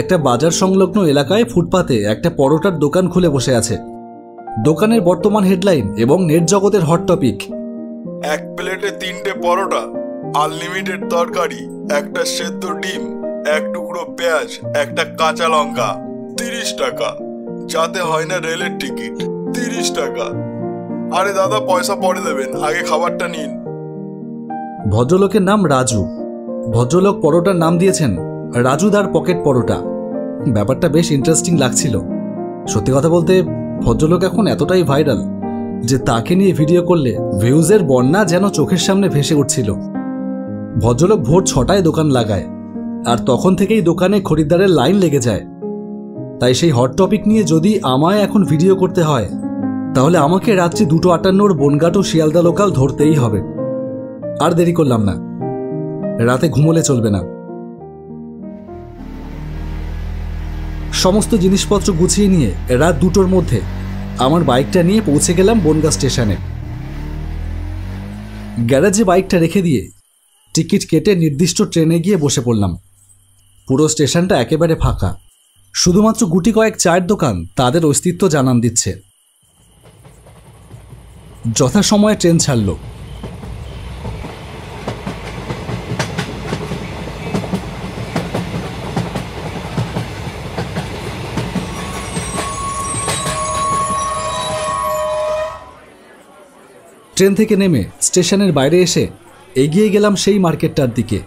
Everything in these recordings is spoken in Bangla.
একটা বাজার সংলগ্ন এলাকায় ফুটপাতে একটা পরোটার দোকান খুলে বসে আছে। দোকানের বর্তমান হেডলাইন এবং নেট জগতের হট টপিক, এক প্লেটে 3টে পরোটা, আনলিমিটেড তরকারি, একটা সেদ্ধ ডিম, এক টুকরো পেঁয়াজ, একটা কাঁচা লঙ্কা, 30 টাকা। যাতে হয় না রেলের টিকিট, 30 টাকা। আরে দাদা, পয়সা পরে দেবেন, আগে খাবারটা নিন। ভদ্রলোকের নাম রাজু। ভদ্রলোক পরোটার নাম দিয়েছেন রাজুদার পকেট পরোটা। ব্যাপারটা বেশ ইন্টারেস্টিং লাগছিল। সত্যি কথা বলতে ভদ্রলোক এখন এতটাই ভাইরাল যে তাকে নিয়ে ভিডিও করলে ভিউজের বন্যা যেন চোখের সামনে ভেসে উঠছিল। ভদ্রলোক ভোর 6টায় দোকান লাগায়, আর তখন থেকেই দোকানে খরিদ্দারের লাইন লেগে যায়। তাই সেই হট টপিক নিয়ে যদি আমায় এখন ভিডিও করতে হয়, তাহলে আমাকে রাত্রি 2:58 বনগাঁ টু শিয়ালদা লোকাল ধরতেই হবে। আর দেরি করলাম না, রাতে ঘুমোলে চলবে না। সমস্ত জিনিসপত্র গুছিয়ে নিয়ে রাত 2টোর মধ্যে আমার বাইকটা নিয়ে পৌঁছে গেলাম বনগাঁ স্টেশনে। গ্যারেজে বাইকটা রেখে দিয়ে টিকিট কেটে নির্দিষ্ট ট্রেনে গিয়ে বসে পড়লাম। পুরো স্টেশনটা একেবারে ফাঁকা, শুধুমাত্র গুটি কয়েক চায়ের দোকান তাদের অস্তিত্ব জানান দিচ্ছে। যথাসময়ে ট্রেন ছাড়ল। ট্রেন থেকে নেমে স্টেশনের বাইরে এসে এগিয়ে গেলাম সেই মার্কেটটার দিকে।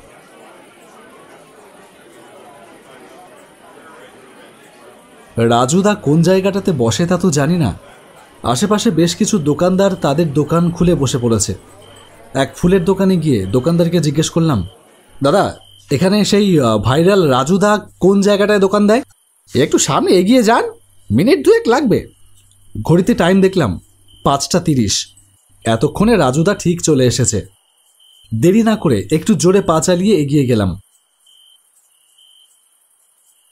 রাজুদা কোন জায়গাটাতে বসে তা তো জানি না। আশেপাশে বেশ কিছু দোকানদার তাদের দোকান খুলে বসে পড়েছে। এক ফুলের দোকানে গিয়ে দোকানদারকে জিজ্ঞেস করলাম, দাদা, এখানে সেই ভাইরাল রাজুদা কোন জায়গাটায় দোকান দেয়? একটু সামনে এগিয়ে যান, মিনিট 2 লাগবে। ঘড়িতে টাইম দেখলাম 5:30। এতক্ষণে রাজুদা ঠিক চলে এসেছে। দেরি না করে একটু জোরে পা চালিয়ে এগিয়ে গেলাম।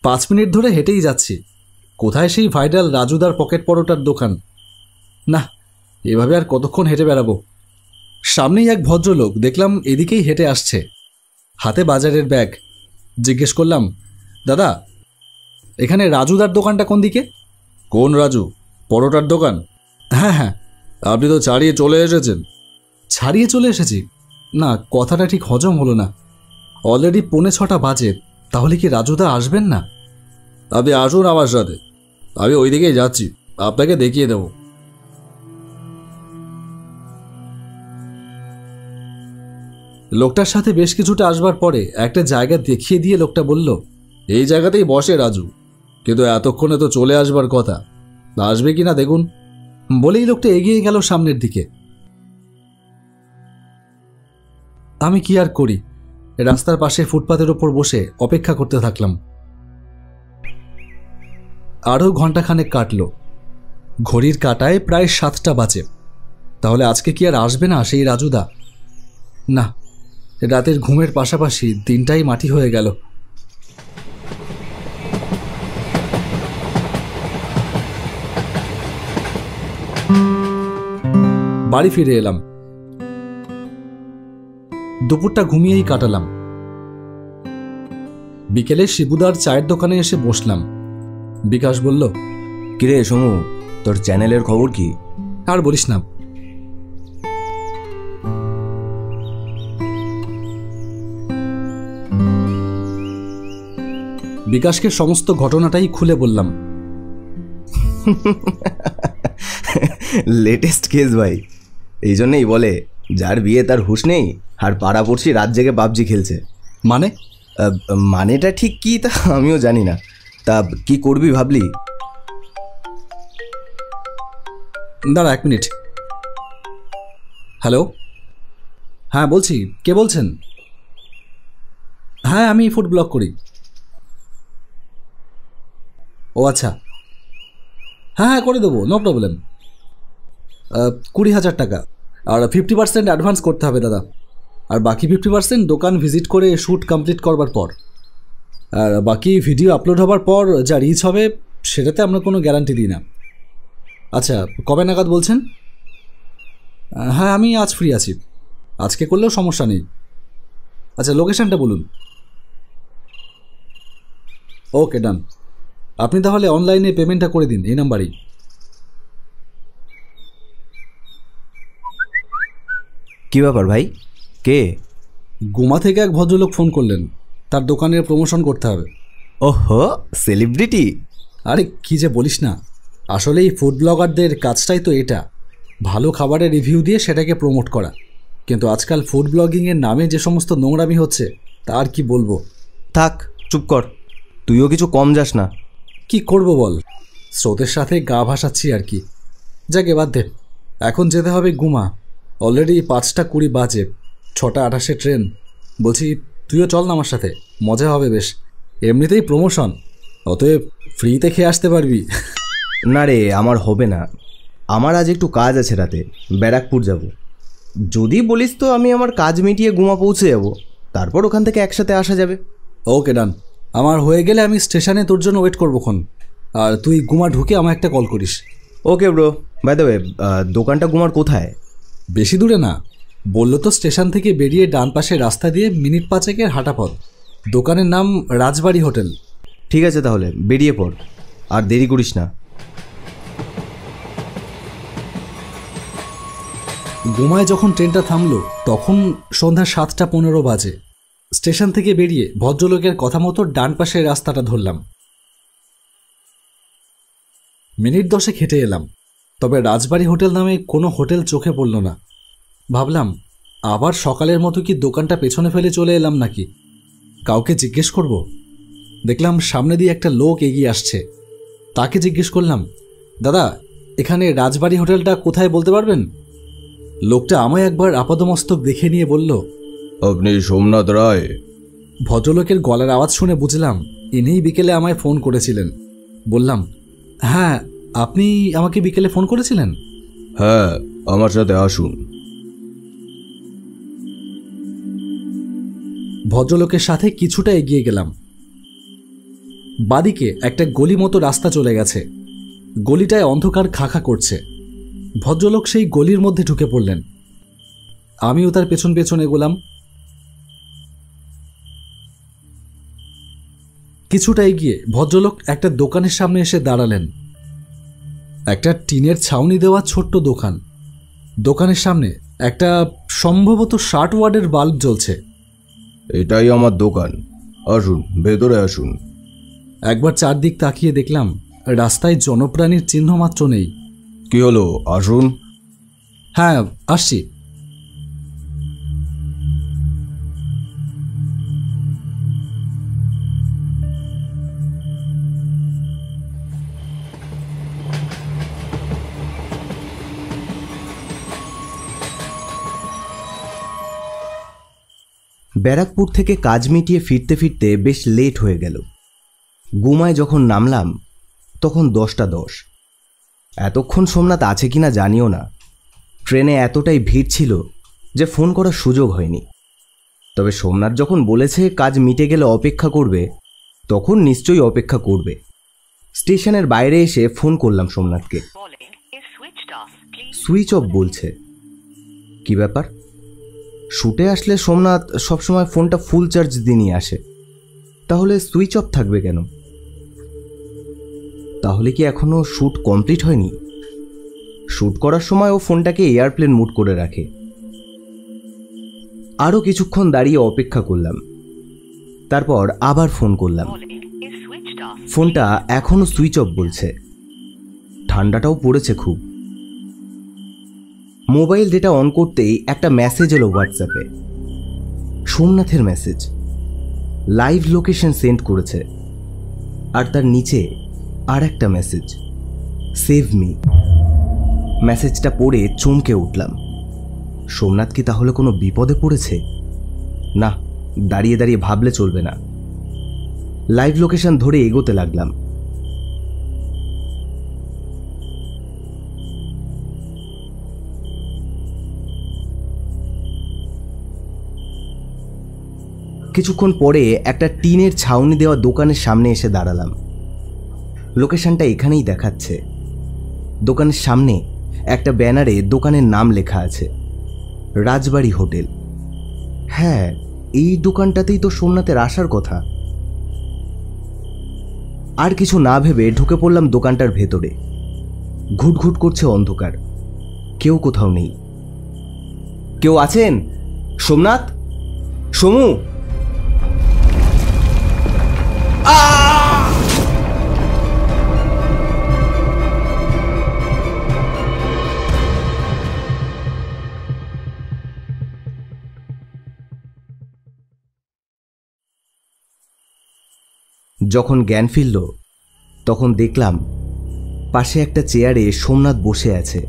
5 মিনিট ধরে হেঁটেই যাচ্ছি। কোথায় সেই ভাইরাল রাজুদার পকেট পরোটার দোকান? না, এভাবে আর কতক্ষণ হেঁটে বেড়াবো। সামনেই এক ভদ্রলোক দেখলাম এদিকেই হেঁটে আসছে, হাতে বাজারের ব্যাগ। জিজ্ঞেস করলাম, দাদা, এখানে রাজুদার দোকানটা কোন দিকে? কোন রাজু? পরোটার দোকান? হ্যাঁ হ্যাঁ। আপনি তো ছাড়িয়ে চলে এসেছেন। ছাড়িয়ে চলে এসেছি? না, কথাটা ঠিক হজম হলো না। অলরেডি 5:45 বাজে, তাহলে কি রাজুদা আসবেন না? আপনি আসুন আমার সাথে, আমি ওই দিকেই যাচ্ছি, আপনাকে দেখিয়ে দেব। লোকটার সাথে বেশ কিছুটা আসবার পরে একটা জায়গা দেখিয়ে দিয়ে লোকটা বলল, এই জায়গাতেই বসে রাজু, কিন্তু এতক্ষণে তো চলে আসবার কথা, আসবে কিনা দেখুন। বলেই লোকটা এগিয়ে গেল সামনের দিকে। আমি কি আর করি, রাস্তার পাশে ফুটপাতের ওপর বসে অপেক্ষা করতে থাকলাম। আরও ঘন্টাখানেক কাটল। ঘড়ির কাঁটায় প্রায় 7টা বাজে। তাহলে আজকে কি আর আসবে না সেই রাজুদা? না, রাতের ঘুমের পাশাপাশি দিনটাই মাটি হয়ে গেল। বাড়ি ফিরে এলাম। দুপুরটা ঘুমিয়েই কাটালাম। বিকেলে শিবুদার চায়ের দোকানে এসে বসলাম। বিকাশ বলল, কিরে সমু, তোর চ্যানেলের খবর কি? আর বলিস না, বিকাশকে সমস্ত ঘটনাটাই খুলে বললাম। লেটেস্ট কেস ভাই। এই জন্যই বলে, যার বিয়ে তার হুঁশ নেই, আর পাড়াপড়শি রাত জেগে পাবজি খেলছে। মানে? মানেটা ঠিক কি তা আমিও জানি না। তা কি করবি ভাবলি? দাঁড়া 1 মিনিট। হ্যালো, হ্যাঁ বলছি, কে বলছেন? হ্যাঁ, আমি ফুড ব্লগ করি। ও আচ্ছা, হ্যাঁ হ্যাঁ করে দেবো, নো প্রবলেম। 20,000 টাকা, আর 50% অ্যাডভান্স করতে হবে দাদা, আর বাকি 50% দোকান ভিজিট করে শ্যুট কমপ্লিট করবার পর, আর বাকি ভিডিও আপলোড হবার পর যা রিচ হবে সেটাতে আমরা কোনো গ্যারান্টি দিই না। আচ্ছা, কবে নাগাদ বলছেন? হ্যাঁ, আমি আজ ফ্রি আছি, আজকে করলেও সমস্যা নেই। আচ্ছা, লোকেশানটা বলুন। ওকে, ডান। আপনি তাহলে অনলাইনে পেমেন্টটা করে দিন এই নাম্বারেই। কি ব্যাপার ভাই? কে? গুমা থেকে এক ভদ্রলোক ফোন করলেন, তার দোকানের প্রমোশন করতে হবে। ওহো, সেলিব্রিটি? আরে কী যে বলিস না, আসলে এই ফুড ব্লগারদের কাজটাই তো এটা, ভালো খাবারের রিভিউ দিয়ে সেটাকে প্রমোট করা। কিন্তু আজকাল ফুড ব্লগিংয়ের নামে যে সমস্ত নোংরামি হচ্ছে তার কি বলবো। থাক, চুপ কর, তুইও কিছু কম যাস না। কি করব বল, স্রোতের সাথে গা ভাসাচ্ছি আর কি। যাকে বাদ দে, এখন যেতে হবে গুমা। অলরেডি 5:20 বাজে, 6:28 ট্রেন। বলছি তুইও চল না আমার সাথে, মজা হবে বেশ। এমনিতেই প্রমোশন, অতএব ফ্রিতে খেয়ে আসতে পারবি। না রে, আমার হবে না। আমার আজ একটু কাজ আছে, রাতে ব্যারাকপুর যাব। যদি বলিস তো আমি আমার কাজ মিটিয়ে গুমা পৌঁছে যাব, তারপর ওখান থেকে একসাথে আসা যাবে। ওকে, ডান। আমার হয়ে গেলে আমি স্টেশনে তোর জন্য ওয়েট করবোক্ষণ, আর তুই গুমা ঢুকে আমায় একটা কল করিস। Okay bro. By the way, দোকানটা গুমার কোথায়? বেশি দূরে না, বললো তো স্টেশন থেকে বেরিয়ে ডান পাশে রাস্তা দিয়ে মিনিট 5 হাঁটা পথ। দোকানের নাম রাজবাড়ি হোটেল। ঠিক আছে, তাহলে বেরিয়ে পড়, আর দেরি করিস না। গুমায় যখন ট্রেনটা থামলো তখন সন্ধ্যা 7:15 বাজে। স্টেশন থেকে বেরিয়ে ভদ্রলোকের কথা মতো ডান পাশের রাস্তাটা ধরলাম। মিনিট 10 হেঁটে এলাম, তবে রাজবাড়ি হোটেল নামে কোনো হোটেল চোখে পড়ল না। ভাবলাম আবার সকালের মতো কি দোকানটা পেছনে ফেলে চলে এলাম নাকি, কাউকে জিজ্ঞেস করব। দেখলাম সামনে দিয়ে একটা লোক এগিয়ে আসছে। তাকে জিজ্ঞেস করলাম, দাদা এখানে রাজবাড়ি হোটেলটা কোথায় বলতে পারবেন? লোকটা আমায় একবার আপাদমস্তক দেখে নিয়ে বলল, আপনি সোমনাথ রায়? ভদ্রলোকের গলার আওয়াজ শুনে বুঝলাম ইনিই বিকেলে আমায় ফোন করেছিলেন। বললাম, হ্যাঁ, আপনি আমাকে বিকেলে ফোন করেছিলেন? হ্যাঁ, আমার সাথে আসুন। ভদ্রলোকের সাথে কিছুটা এগিয়ে গেলাম। বাদিকে একটা গলি মতো রাস্তা চলে গেছে। গলিটায় অন্ধকার খাখা করছে। ভদ্রলোক সেই গলির মধ্যে ঢুকে পড়লেন। আমিও তার পেছন পেছন এগোলাম। কিছুটা এগিয়ে ভদ্রলোক একটা দোকানের সামনে এসে দাঁড়ালেন। একটা টিনের ছাউনি দেওয়া ছোট্ট দোকান। দোকানের সামনে একটা সম্ভবত 60 ওয়াটের বাল্ব জ্বলছে। এটাই আমার দোকান, আসুন ভেতরে আসুন। একবার চারদিক তাকিয়ে দেখলাম রাস্তায় জনপ্রাণীর চিহ্ন মাত্র নেই। কি হলো, আসুন। হ্যাঁ, আসছি। ব্যারাকপুর থেকে কাজ মিটিয়ে ফিরতে ফিরতে বেশ লেট হয়ে গেল। গুমায় যখন নামলাম তখন 10:10। এতক্ষণ সোমনাথ আছে কিনা জানিও না। ট্রেনে এতটাই ভিড় ছিল যে ফোন করার সুযোগ হয়নি। তবে সোমনাথ যখন বলেছে কাজ মিটে গেলে অপেক্ষা করবে, তখন নিশ্চয়ই অপেক্ষা করবে। স্টেশনের বাইরে এসে ফোন করলাম সোমনাথকে। সুইচ অফ বলছে। কি ব্যাপার? শুটে আসলে সোমনাথ সবসময় ফোনটা ফুল চার্জ দিয়ে নিয়ে আসে, তাহলে সুইচ অফ থাকবে কেন? তাহলে কি এখনো শ্যুট কমপ্লিট হয়নি? শ্যুট করার সময় ও ফোনটাকে এয়ারপ্লেন মুড করে রাখে। আরও কিছুক্ষণ দাঁড়িয়ে অপেক্ষা করলাম, তারপর আবার ফোন করলাম। ফোনটা এখনো সুইচ অফ বলছে। ঠান্ডাটাও পড়েছে খুব। মোবাইল ডেটা অন করতেই একটা মেসেজ এলো হোয়াটসঅ্যাপে। সোমনাথের মেসেজ। লাইভ লোকেশন সেন্ড করেছে, আর তার নিচে আর একটা মেসেজ, সেভ মি। মেসেজটা পড়ে চমকে উঠলাম। সোমনাথ কি তাহলে কোনো বিপদে পড়েছে? না, দাঁড়িয়ে দাঁড়িয়ে ভাবলে চলবে না। লাইভ লোকেশন ধরে এগোতে লাগলাম। কিছুক্ষণ পরে একটা টিনের ছাউনি দেওয়া দোকানের সামনে এসে দাঁড়ালাম। লোকেশনটা এখানেই দেখাচ্ছে। দোকানের সামনে একটা ব্যানারে দোকানের নাম লেখা আছে, রাজবাড়ি হোটেল। হ্যাঁ, এই দোকানটাতেই তো সোমনাথের আসার কথা। আর কিছু না ভেবে ঢুকে পড়লাম দোকানটার ভেতরে। ঘুটঘুট করছে অন্ধকার, কেউ কোথাও নেই। কেউ আছেন? সোমনাথ, সমু? যখন জ্ঞান ফিরল তখন দেখলাম পাশে একটা চেয়ারে সোমনাথ বসে আছে।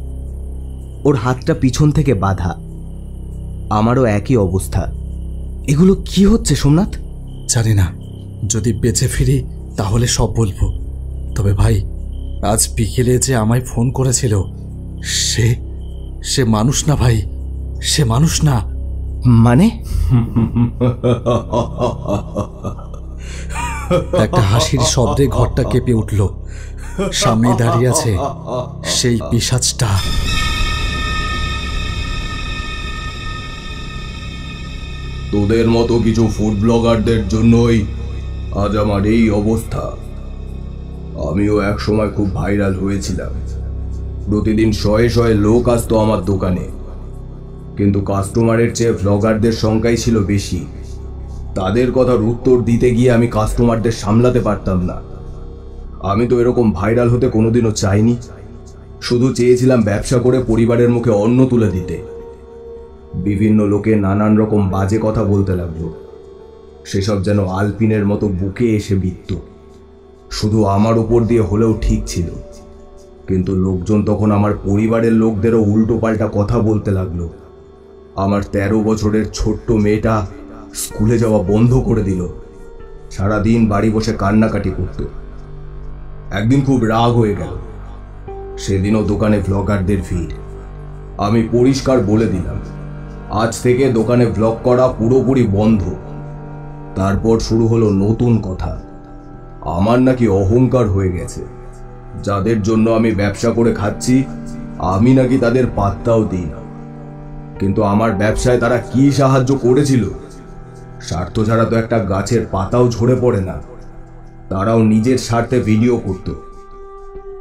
ওর হাতটা পিছন থেকে বাঁধা। আমারও একই অবস্থা। এগুলো কি হচ্ছে সোমনাথ? জানি না, যদি বেঁচে ফিরি তাহলে সব বলবো। তবে ভাই, আজ বিকেলে যে আমায় ফোন করেছিল, সে মানুষ না ভাই, সে মানুষ না। মানে? একটা হাসির শব্দে ঘরটা কেঁপে উঠল। সামনে দাঁড়িয়ে আছে সেই পিশাচটা। তোদের মতো কিছু ফুড ব্লগারদের জন্যই আজ আমার এই অবস্থা। আমিও এক সময় খুব ভাইরাল হয়েছিলাম। প্রতিদিন শয়ে শয়ে লোক আসতো আমার দোকানে, কিন্তু কাস্টমারের চেয়ে ব্লগারদের সংখ্যাই ছিল বেশি। তাদের কথার উত্তর দিতে গিয়ে আমি কাস্টমারদের সামলাতে পারতাম না। আমি তো এরকম ভাইরাল হতে কোনোদিনও চাইনি। শুধু চেয়েছিলাম ব্যবসা করে পরিবারের মুখে অন্ন তুলে দিতে। বিভিন্ন লোকে নানান রকম বাজে কথা বলতে লাগলো। সেসব যেন আলপিনের মতো বুকে এসে বিঁধত। শুধু আমার উপর দিয়ে হলেও ঠিক ছিল, কিন্তু লোকজন তখন আমার পরিবারের লোকদেরও উল্টো পাল্টা কথা বলতে লাগলো। আমার 13 বছরের ছোট্ট মেয়েটা স্কুলে যাওয়া বন্ধ করে দিল। সারাদিন বাড়ি বসে কান্নাকাটি করত। একদিন খুব রাগ হয়ে গেল। সেদিনও দোকানে ব্লগারদের ভিড়। আমি পরিষ্কার বলে দিলাম, আজ থেকে দোকানে ব্লগ করা পুরোপুরি বন্ধ। তারপর শুরু হলো নতুন কথা। আমার নাকি অহংকার হয়ে গেছে। যাদের জন্য আমি ব্যবসা করে খাচ্ছি, আমি নাকি তাদের পাত্তাও দিই না। কিন্তু আমার ব্যবসায় তারা কি সাহায্য করেছিল? স্বার্থ ছাড়া তো একটা গাছের পাতাও ঝরে পড়ে না। তারাও নিজের স্বার্থে ভিডিও করত।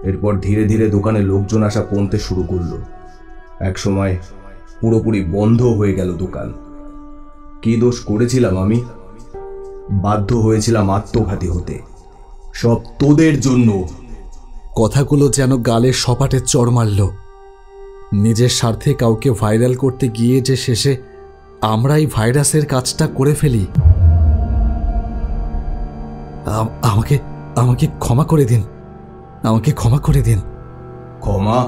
এরপর ধীরে ধীরে দোকানে লোকজন আসা কমতে শুরু করলো। এক সময় পুরোপুরি বন্ধ হয়ে গেল দোকান। কি দোষ করেছিলাম আমি? বাধ্য হয়েছিলাম আত্মঘাতী হতে। সব তোদের জন্য। কথাগুলো যেন গালে সপাটে চড় মারল। নিজের স্বার্থে কাউকে ভাইরাল করতে গিয়ে যে শেষে আমরাই ভাইরাসের কাজটা করে ফেলি। আমাকে আমাকে ক্ষমা করে দিন, আমাকে ক্ষমা করে দিন। ক্ষমা?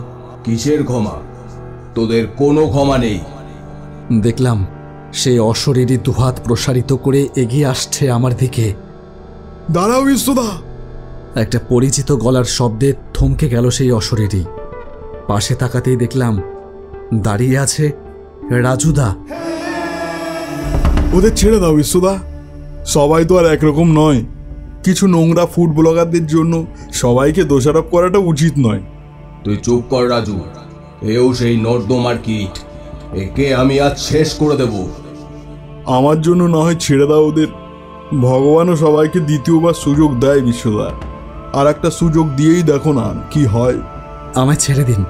কিসের ক্ষমা? তোদের কোনো ক্ষমা নেই। দেখলাম সেই অশরীরী দুহাত প্রসারিত করে এগিয়ে আসছে আমার দিকে। দাঁড়াও বিশ্বদা! একটা পরিচিত গলার শব্দে থমকে গেল সেই অশরীরী। পাশে তাকাতেই দেখলাম দাঁড়িয়ে আছে রাজুদা। ওদের ছেড়ে দাও বিশ্বদা, সবাই তো আর একরকম নয়। কিছু নোংরা ফুড ব্লগারদের জন্য সবাইকে দোষারোপ করাটা উচিত নয়। তুই চুপ কর রাজু। এও সেই নর্দমার কীট। একে আমি আজ শেষ করে দেব। আমার জন্য না হয় ছেড়ে দাও ওদের। ভগবানও সবাইকে দ্বিতীয়বার সুযোগ দেয় বিশ্বদা। আর একটা সুযোগ দিয়েই দেখো না কি হয়। আমায় ছেড়ে দিন,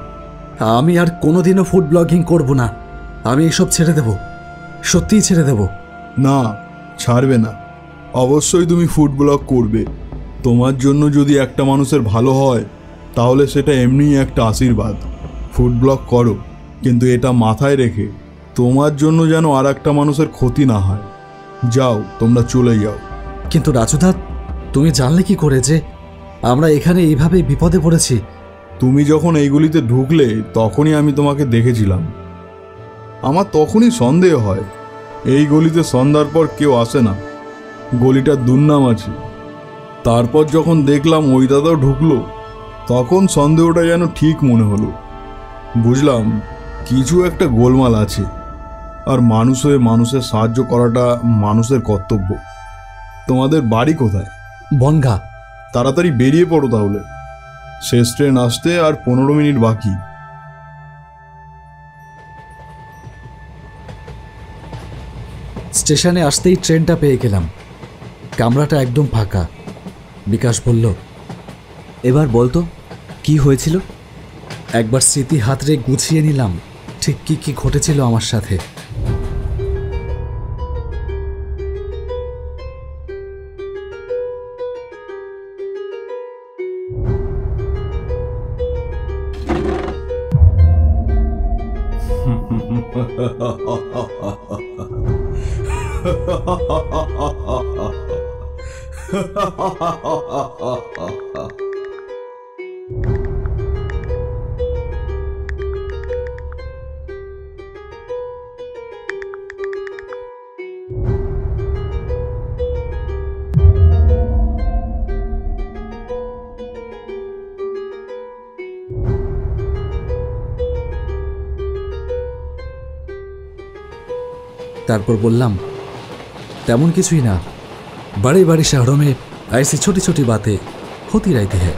আমি আর কোনোদিনও ফুড ব্লগিং করব না। আমি এসব ছেড়ে দেব, সত্যিই ছেড়ে দেব। না, ছাড়বে না। অবশ্যই তুমি ফুড ব্লগ করবে। তোমার জন্য যদি একটা মানুষের ভালো হয় তাহলে সেটা এমনিই একটা আশীর্বাদ। ফুড ব্লগ করো, কিন্তু এটা মাথায় রেখে তোমার জন্য যেন আর একটা মানুষের ক্ষতি না হয়। যাও, তোমরা চলে যাও। কিন্তু রাজুদা, তুমি জানলে কি করে যে আমরা এখানে এইভাবে বিপদে পড়েছি? তুমি যখন এইগুলিতে ঢুকলে তখনই আমি তোমাকে দেখেছিলাম। আমার তখনই সন্দেহ হয়, এই গলিতে সন্ধ্যার পর কেউ আসে না, গলিটার দুর্নাম আছে। তারপর যখন দেখলাম ওই দাদাও ঢুকলো, তখন সন্দেহটা যেন ঠিক মনে হলো। বুঝলাম কিছু একটা গোলমাল আছে। আর মানুষ হয়ে মানুষের সাহায্য করাটা মানুষের কর্তব্য। তোমাদের বাড়ি কোথায়? বনগা। তাড়াতাড়ি বেরিয়ে পড়ো তাহলে, শেষ ট্রেন আসতে আর 15 মিনিট বাকি। স্টেশনে আসতেই ট্রেনটা পেয়ে গেলাম। কামরাটা একদম ফাঁকা। বিকাশ বলল, এবার বলতো কি হয়েছিল? একবার স্মৃতি হাতড়ে গুছিয়ে নিলাম ঠিক কি কি ঘটেছিল আমার সাথে। তারপর বললাম, তেমন কিছুই না, बड़े बड़े शहरों में ऐसी छोटी छोटी बातें होती रहती है।